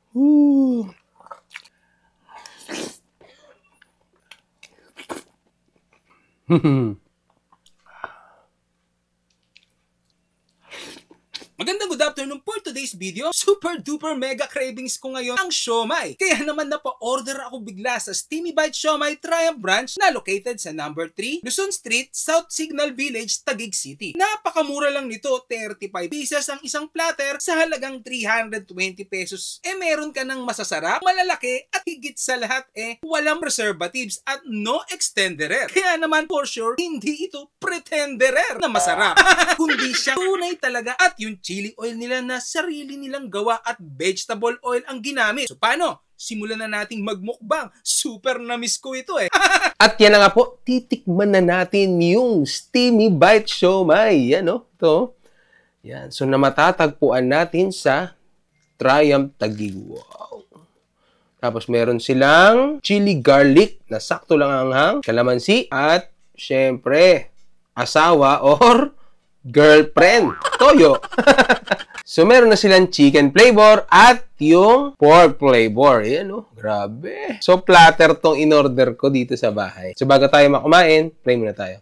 Woo. Magandang good afternoon for today's video. Super duper mega cravings ko ngayon ang siomai. Kaya naman napa-order ako bigla sa Steamy Bite Siomai Triumph Branch na located sa number 3, Luzon Street, South Signal Village, Taguig City. Napakamura lang nito, 35 pieces ang isang platter sa halagang 320 pesos. Meron ka ng masasarap, malalaki at higit sa lahat walang preservatives at no extenderer. Kaya naman for sure, hindi ito pretenderer na masarap. Kundi siya tunay talaga at yung chili oil nila na sarili nilang gawa at vegetable oil ang ginamit. So paano? Simulan na nating magmukbang. Super na-miss ko ito At yan na nga po, titikman na natin yung Steamy Bite Siomai. Yan o, ito. Yan. So, na matatagpuan natin sa Triumph Taguig. Wow. Tapos, meron silang chili garlic na sakto lang ang hanghang, kalamansi, at syempre, asawa or girlfriend, toyo. So, meron na silang chicken flavor at yung pork flavor. Ayan, oh. Grabe. So, platter tong in-order ko dito sa bahay. So, bago tayo makumain, pray muna tayo.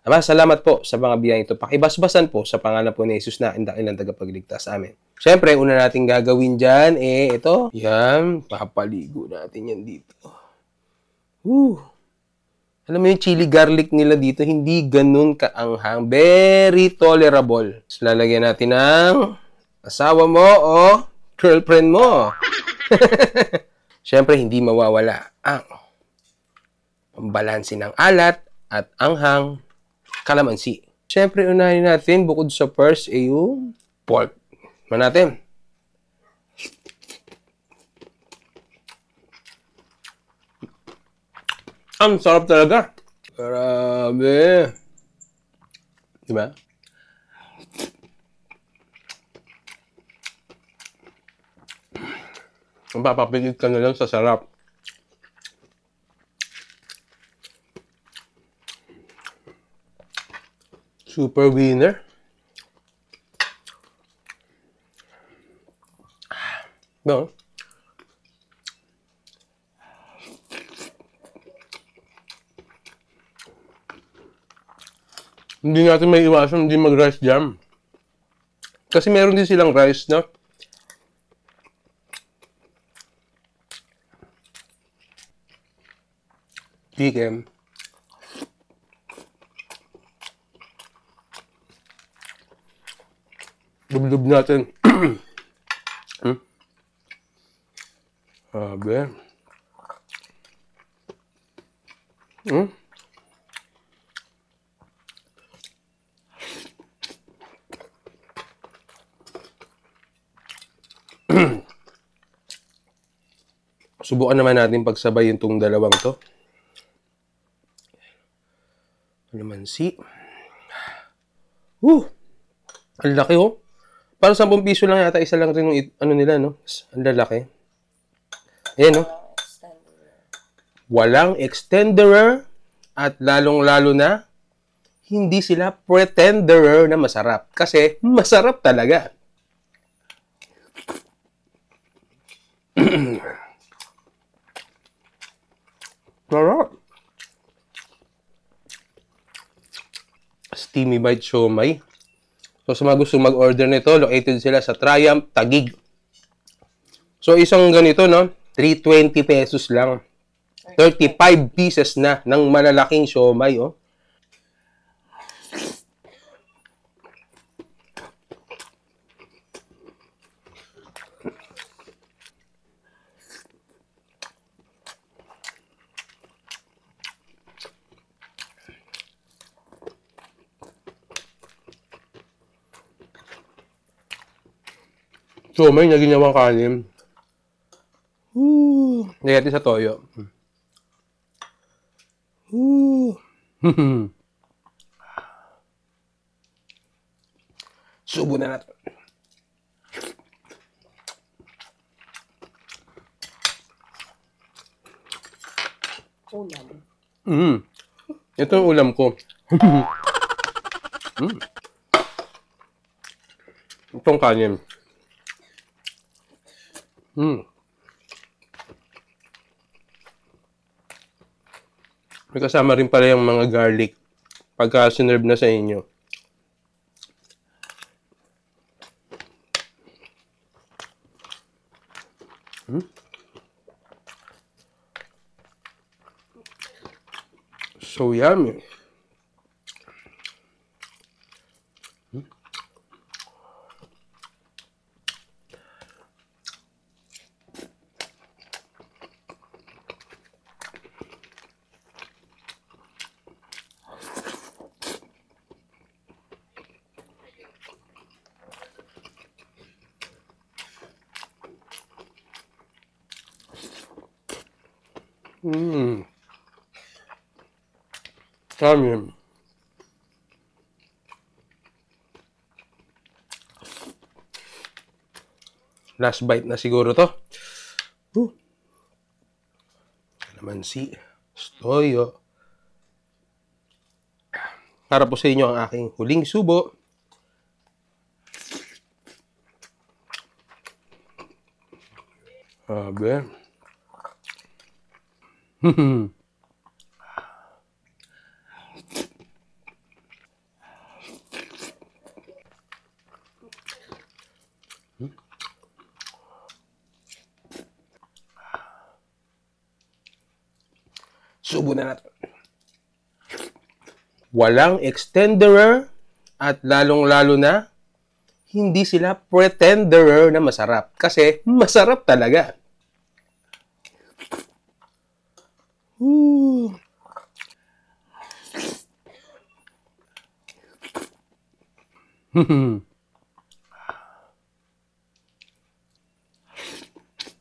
Ama, salamat po sa mga biyayang ito. Pakibasbasan po sa pangalan po ni Jesus na ilang tagapagligtas. Amen. Siyempre, una natin gagawin dyan, ito. Yan. Papaligo natin yan dito. Alam mo yung chili garlic nila dito, hindi ganun kaanghang. Very tolerable. So, lalagyan natin ng asawa mo o girlfriend mo. Siyempre, hindi mawawala ang pambalansi ng alat at anghang kalamansi. Siyempre, unahin natin, bukod sa first, yung pork. Man natin. Ang sarap talaga. Grabe. Diba? Mapapapilit ka na lang sa sarap. Super winner. No? Hindi natin may iwasan hindi mag-rice jam. Kasi meron din silang rice na chicken. Dub-dub natin. Sabi. Subukan naman natin pagsabayin itong dalawang to. Kalamansi. Ang laki oh. Parang 10 piso lang yata, isa lang rin yung ano nila, no? Ang lalaki. Ayan, no? Walang extenderer at lalong-lalo na hindi sila pretenderer na masarap. Kasi masarap talaga. Sarap. Steamy Bite Siomai. So, sa mga gusto mag-order nito, located sila sa Triumph Taguig. So, isang ganito, no? 320 pesos lang. 35 pieces na ng malalaking siomai, oh. Siomai na ginawang kanin. Nagati sa toyo. Subo na natin. Ulam. Ito yung ulam ko. Itong kanin. May kasama rin pala yung mga garlic pagka sinerve na sa inyo. So yummy. Yummy. Last bite na siguro to. Kalamansi, toyo. Para po sa inyo ang aking huling subo. Abe. Subo na natin. Walang extenderer at lalong-lalo na hindi sila pretenderer na masarap. Kasi masarap talaga.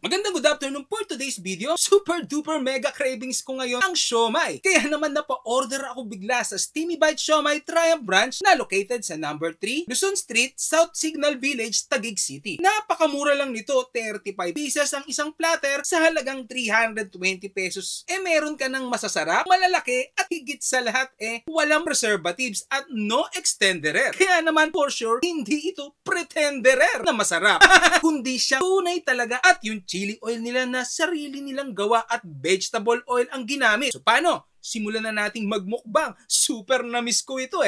Magandang good afternoon for today's video. Super duper mega cravings ko ngayon ang siomai. Kaya naman napa-order ako bigla sa Steamy Bite Siomai Triumph Branch na located sa number 3, Luzon Street, South Signal Village, Taguig City. Napakamura lang nito, 35 pieces ang isang platter sa halagang 320 pesos. Meron ka ng masasarap, malalaki at higit sa lahat walang preservatives at no extenderer. Kaya naman for sure, hindi ito pretenderer na masarap. Kundi siya tunay talaga at yung chili oil nila na sarili nilang gawa at vegetable oil ang ginamit. So paano? Simulan na nating magmukbang. Super na-miss ko ito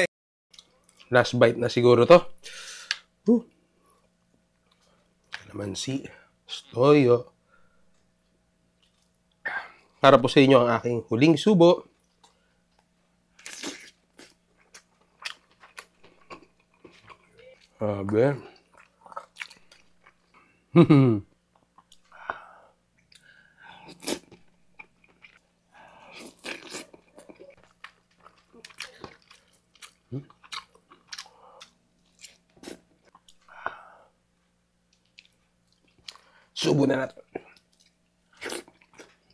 Last bite na siguro to. Kalamansi, toyo. Para po sa inyo ang aking huling subo. Abe. Subo na natin.